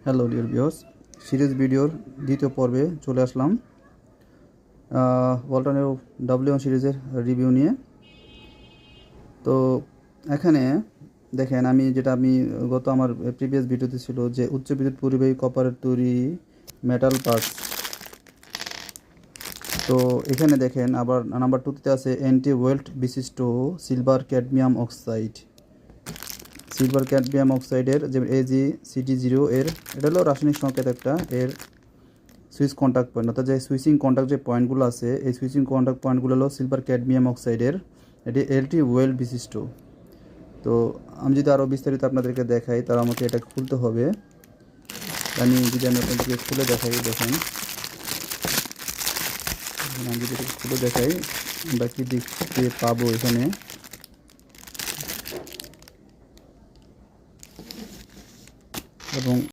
Hello dear viewers, series ভিডিওর দ্বিতীয় পর্বে চলে আসলাম ওয়ালটনের W1 সিরিজের রিভিউ নিয়ে। তো এখানে দেখেন, আমি আমার প্রিভিয়াস ভিডিওতে ছিল যে উচ্চ বিদ্যুৎ পরিবাহী কপারের তৈরি মেটাল পার্টস। তো এখানে দেখেন আবার নাম্বার 2তে আছে অ্যান্টি ওয়েল্ট বিশিষ্ট সিলভার ক্যাডমিয়াম অক্সাইডের যে AgCd0 এর, এটা হলো রাসায়নিক সংকেত একটা, এর সুইচ কন্ট্যাক্ট পয়েন্ট, অর্থাৎ যে সুইচিং কন্ট্যাক্ট যে পয়েন্টগুলো আছে, এই সুইচিং কন্ট্যাক্ট পয়েন্টগুলো হলো সিলভার ক্যাডমিয়াম অক্সাইডের, এটি এলটি ওয়েল্ড বিশিষ্ট। তো আমি যদি আরও বিস্তারিত আপনাদেরকে দেখাই, তাহলে আমাকে এটা খুলতে হবে। আমি আপনাদেরকে খুলে দেখাই, দেখেন আমি যদি এটা খুলে দেখাই আমরা কি দেখতে পাবো এখানে। এবং